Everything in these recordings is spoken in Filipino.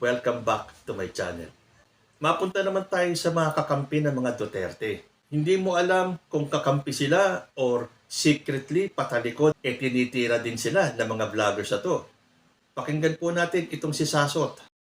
Welcome back to my channel. Mapunta naman tayo sa mga kakampi ng mga Duterte. Hindi mo alam kung kakampi sila or secretly patalikod tinitira din sila ng mga vloggers na to. Pakinggan po natin itong si Sasot.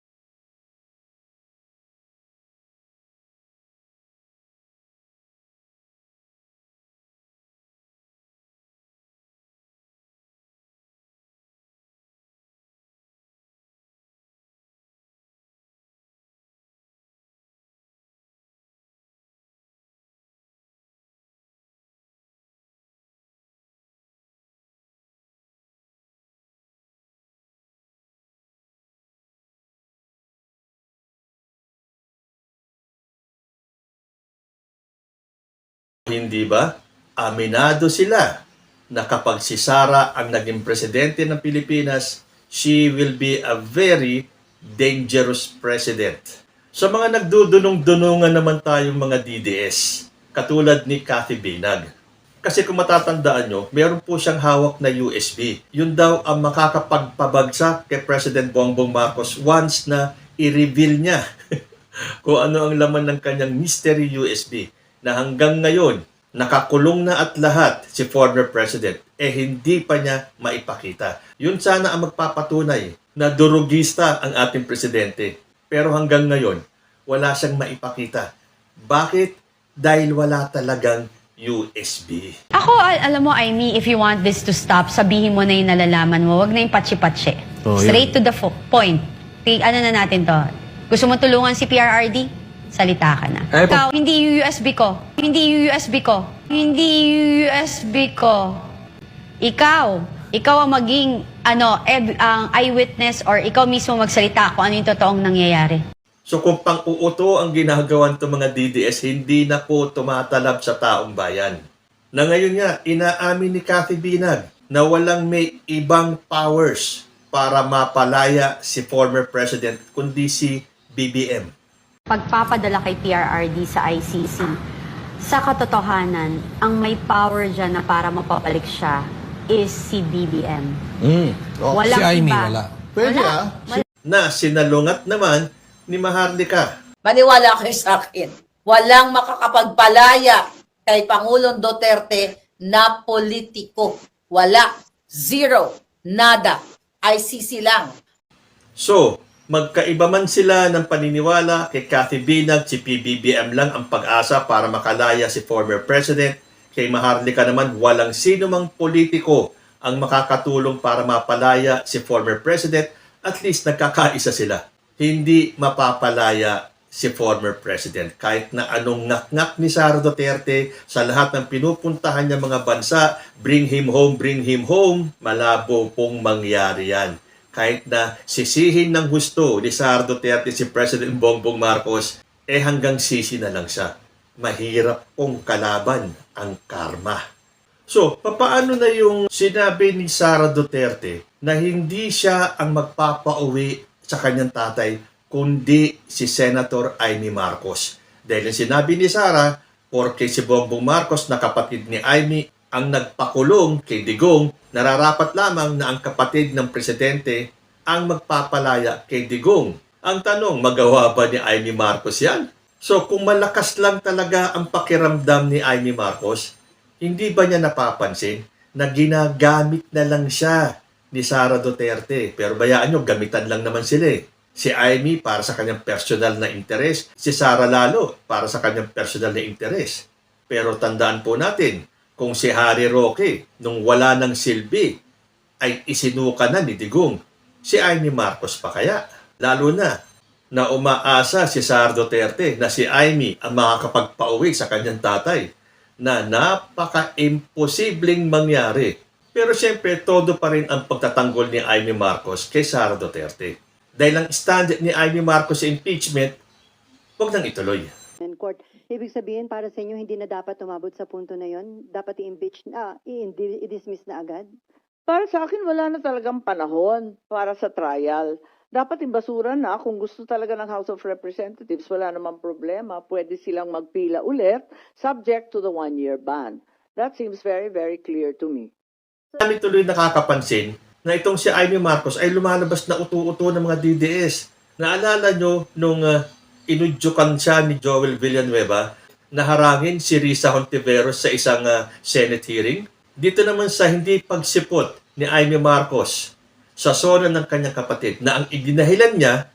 Hindi ba? Aminado sila na kapag si Sara ang naging presidente ng Pilipinas, she will be a very dangerous president. Sa mga nagdudunong-dunungan naman tayong mga DDS, katulad ni Cathy Binag. Kasi kung matatandaan nyo, meron po siyang hawak na USB. Yun daw ang makakapagpabagsak kay President Bongbong Marcos once na i-reveal niya kung ano ang laman ng kanyang mystery USB na hanggang ngayon, nakakulong na at lahat si former president, hindi pa niya maipakita. Yun sana ang magpapatunay na durugista ang ating presidente. Pero hanggang ngayon, wala siyang maipakita. Bakit? Dahil wala talagang USB. Ako, alam mo, Aimee, if you want this to stop, sabihin mo na yung nalalaman mo. Wag na yung patsi-patsi. Straight to the point. Ano na natin to? Gusto mo tulungan si PRRD? Salita ka na. Ikaw, hindi yung USB ko. Hindi yung USB ko. Hindi yung USB ko. Ikaw ang maging ang eyewitness or ikaw mismo magsalita kung ano yung totoong nangyayari. So kung pang-uuto ang ginagawan ng mga DDS, hindi na po tumatalab sa taong bayan. Na ngayon nga, inaamin ni Cathy Binag na walang may ibang powers para mapalaya si former president kundi si BBM. Pagpapadala kay PRRD sa ICC, sa katotohanan, ang may power dyan na para mapabalik siya is si BBM. Walang Si Aimee, iba. wala. Pwede Na sinalungat naman ni Maharlika. Maniwala kayo sa akin. Walang makakapagpalaya kay Pangulong Duterte na politiko. Wala. Zero. Nada. ICC lang. So, magkaiba man sila ng paniniwala kay Cathy Binag, si PBBM lang ang pag-asa para makalaya si former president. Kay Maharlika naman, walang sino mang politiko ang makakatulong para mapalaya si former president. At least nagkakaisa sila. Hindi mapapalaya si former president. Kahit na anong ngak-ngak ni Sara Duterte sa lahat ng pinupuntahan niya mga bansa, bring him home, malabo pong mangyari yan. Kahit na sisihin ng gusto ni Sara Duterte si President Bongbong Marcos, hanggang sisi na lang siya. Mahirap pong kalaban ang karma. So, papaano na yung sinabi ni Sara Duterte na hindi siya ang magpapauwi sa kanyang tatay, kundi si Senator Aimee Marcos? Dahil yung sinabi ni Sara, porque si Bongbong Marcos na kapatid ni Aimee ang nagpakulong kay Digong, nararapat lamang na ang kapatid ng presidente ang magpapalaya kay Digong. Ang tanong, magawa ba ni Aimee Marcos yan? So kung malakas lang talaga ang pakiramdam ni Aimee Marcos, hindi ba niya napapansin na ginagamit na lang siya ni Sara Duterte? Pero bayaan nyo, gamitan lang naman sila eh. Si Aimee para sa kanyang personal na interes, si Sara lalo para sa kanyang personal na interes. Pero tandaan po natin, kung si Harry Roque, nung wala ng silbi, ay isinuka na ni Digong, si Aimee Marcos pa kaya? Lalo na umaasa si Sara Duterte na si Aimee ang makakapagpauwi sa kanyang tatay na napaka-imposibleng mangyari. Pero siyempre, todo pa rin ang pagtatanggol ni Aimee Marcos kay Sara Duterte. Dahil ang stand ni Aimee Marcos sa impeachment, huwag nang ituloy. Court. Ibig sabihin, para sa inyo, hindi na dapat tumabot sa punto na yon? Dapat i-impeach na, i-dismiss na agad? Para sa akin, wala na talagang panahon para sa trial. Dapat imbasura na kung gusto talaga ng House of Representatives, wala namang problema. Pwede silang magpila ulit, subject to the one-year ban. That seems very, very clear to me. Kami tuloy nakakapansin na itong si Aimee Marcos ay lumalabas na utu-uto ng mga DDS Naalala nyo nung inudyukan siya ni Joel Villanueva na harangin si Risa Hontiveros sa isang Senate hearing? Dito naman sa hindi pagsipot ni Amy Marcos sa sona ng kanyang kapatid na ang iginahilan niya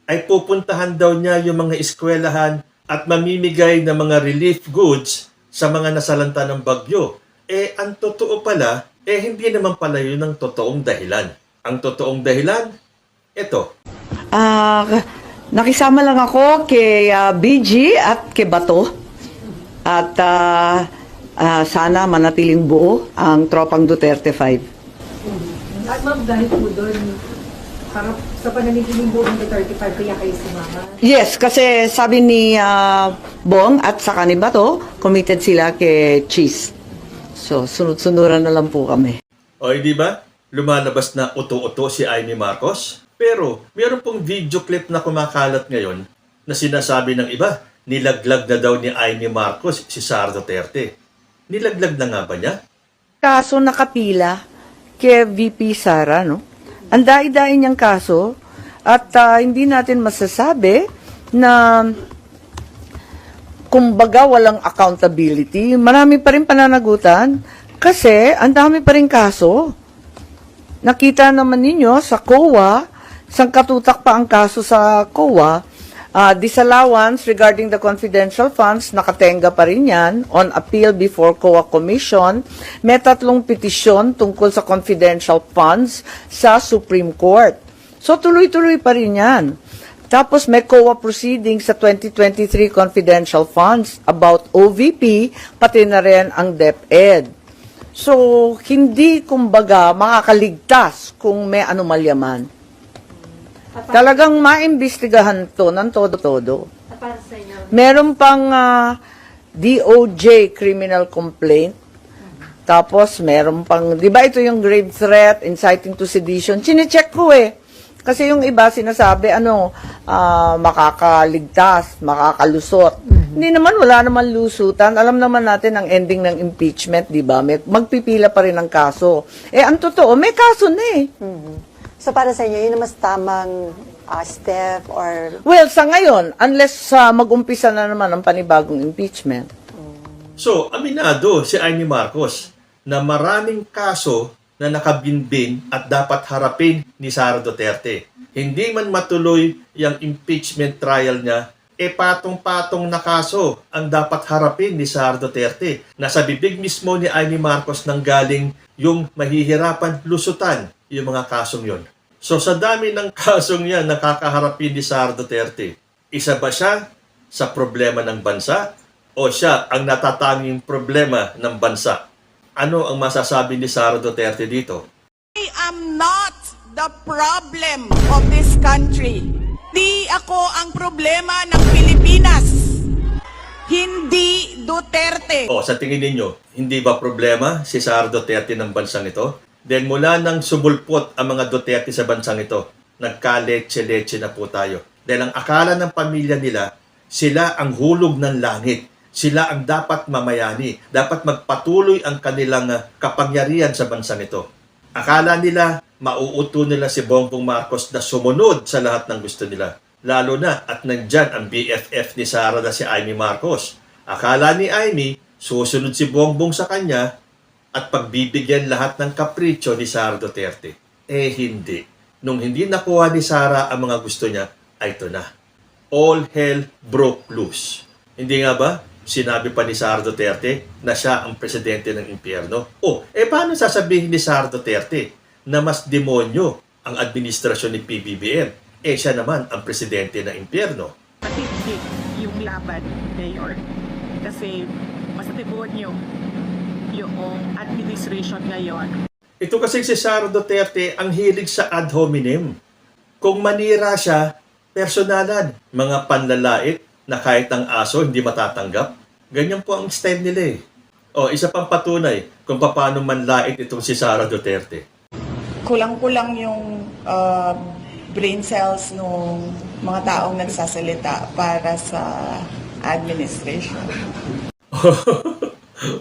ay pupuntahan daw niya yung mga eskwelahan at mamimigay ng mga relief goods sa mga nasalanta ng bagyo. Ang totoo pala, hindi naman pala yun ang totoong dahilan. Ang totoong dahilan, ito. Nakisama lang ako kay BG at kay Bato. At sana manatiling buo ang tropang Duterte 5. At ma'am, dahil po doon, harap sa pananitiling buong Duterte 5, kaya kayo sumama? Yes, kasi sabi ni Bong at saka ni Bato, committed sila kay Cheese. So, sunod-sunuran na lang po kami. O, di ba? Lumalabas na uto-uto si Amy Marcos. Pero, meron pong video clip na kumakalat ngayon na sinasabi ng iba, nilaglag na daw ni Amy Marcos si Sara Duterte. Nilaglag na nga ba niya? Kaso nakapila kay VP Sara, no? Ang dai-dai niyang kaso at hindi natin masasabi na kumbaga walang accountability. Marami pa rin pananagutan kasi ang dami pa rin kaso. Nakita naman ninyo sa COA, sangkatutak pa ang kaso sa COA, disallowance regarding the confidential funds, nakatenga pa rin yan on appeal before COA Commission. May 3 petisyon tungkol sa confidential funds sa Supreme Court. So tuloy-tuloy pa rin yan. Tapos may COA proceedings sa 2023 confidential funds about OVP, pati na rin ang DepEd. So, hindi kumbaga makakaligtas kung may anomalya man. Talagang maimbestigahan to ng todo-todo. Meron pang DOJ criminal complaint. Tapos meron pang, di ba ito yung grave threat, inciting to sedition? Chinecheck ko eh. Kasi yung iba sinasabi, makakaligtas, makakalusot. Hindi naman, wala naman lusutan. Alam naman natin ang ending ng impeachment, di ba? Magpipila pa rin ang kaso. Ang totoo, may kaso na eh. So para sa inyo, yun ang mas tamang step or... Well, sa ngayon, unless mag-umpisa na naman ang panibagong impeachment. So, aminado si Amy Marcos na maraming kaso na nakabinbin at dapat harapin ni Sara Duterte. Hindi man matuloy yung impeachment trial niya, patong-patong na kaso ang dapat harapin ni Sara Duterte. Nasa bibig mismo ni Amy Marcos nang galing yung mahihirapan lusutan yung mga kasong yon. So sa dami ng kasong yan nakakaharapin ni Sara Duterte, isa ba siya sa problema ng bansa o siya ang natatanging problema ng bansa? Ano ang masasabi ni Sara Duterte dito? I am not the problem of this country. Di ako ang problema ng Pilipinas. Hindi Duterte. Sa tingin ninyo, hindi ba problema si Sara Duterte ng bansang ito? Then mula nang sumulpot ang mga Duterte sa bansang ito, nagkaletse-letse na po tayo. Dahil ang akala ng pamilya nila, sila ang hulog ng langit. Sila ang dapat mamayani. Dapat magpatuloy ang kanilang kapangyarihan sa bansang ito. Akala nila, mauuto nila si Bongbong Marcos na sumunod sa lahat ng gusto nila. Lalo na at nandyan ang BFF ni Sara na si Amy Marcos. Akala ni Amy, susunod si Bongbong sa kanya at pagbibigyan lahat ng kapritsyo ni Sara Duterte. Hindi. Nung hindi nakuha ni Sara ang mga gusto niya, ay ito na. All hell broke loose. Hindi nga ba? Sinabi pa ni Sara Duterte na siya ang presidente ng impyerno. Paano sasabihin ni Sara Duterte na mas demonyo ang administrasyon ni PBBM? Siya naman ang presidente ng impyerno. Matindi yung laban, Mayor. Kasi mas demonyo yung administration ngayon. Ito kasi si Sara Duterte ang hilig sa ad hominem. Kung manira siya, personalan. Mga panlalait na kahit ang aso hindi matatanggap. Ganyan po ang style nila eh. Isa pang patunay kung paano manlait itong si Sara Duterte. Kulang-kulang yung brain cells ng mga taong nagsasalita para sa administration.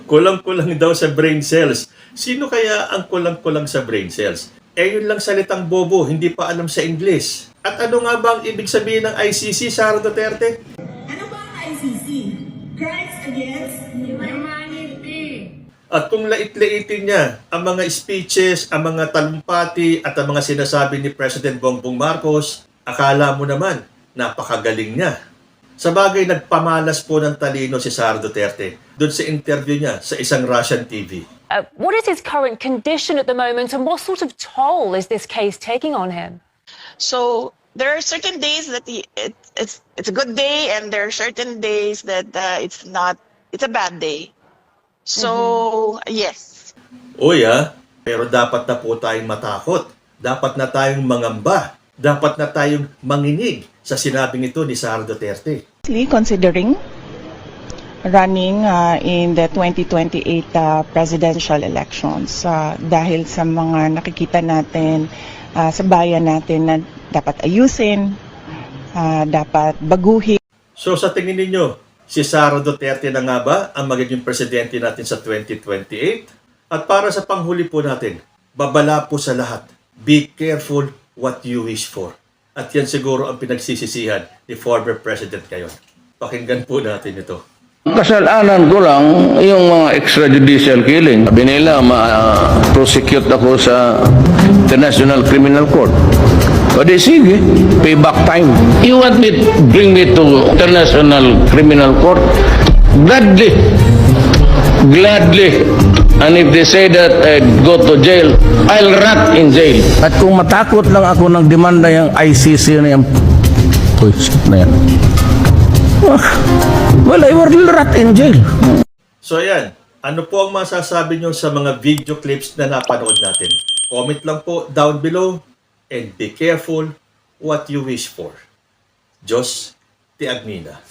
Kulang-kulang daw sa brain cells. Sino kaya ang kulang-kulang sa brain cells? Yun lang salitang bobo, hindi pa alam sa English. At ano nga ba ang ibig sabihin ng ICC, Sara Duterte? Ano ba ang ICC? Crimes Against Humanity. At kung lait-laitin niya ang mga speeches, ang mga talumpati at ang mga sinasabi ni President Bongbong Marcos, akala mo naman, napakagaling niya. Sa bagay, nagpamalas po ng talino si Sara Duterte doon sa interview niya sa isang Russian TV. What is his current condition at the moment, and what sort of toll is this case taking on him? So there are certain days that it's a good day, and there are certain days that it's not. It's a bad day. So yes. Pero dapat na po tayong matakot. Dapat na tayong mangamba. Dapat na tayong manginig sa sinabing ito ni Sara Duterte. Considering running in the 2028 presidential elections dahil sa mga nakikita natin sa bayan natin na dapat ayusin, dapat baguhin. So sa tingin ninyo, si Sara Duterte na nga ba ang magiging presidente natin sa 2028? At para sa panghuli po natin, babala po sa lahat, be careful what you wish for. At yan siguro ang pinagsisisihan ni former President ngayon. Pakinggan po natin ito. Kasalanan ko lang yung mga extrajudicial killing. Sabi nila, ma-prosecute ako sa International Criminal Court. O di sige, payback time. You want me to bring me to International Criminal Court? Gladly. Gladly. And if they say that I go to jail, I'll rot in jail. At kung matakot lang ako ng demanda yung ICC na yung na yan. Well, I will rot in jail. So ayan, ano po ang masasabi nyo sa mga video clips na napanood natin? Comment lang po down below and be careful what you wish for. Diyos ti Agnina.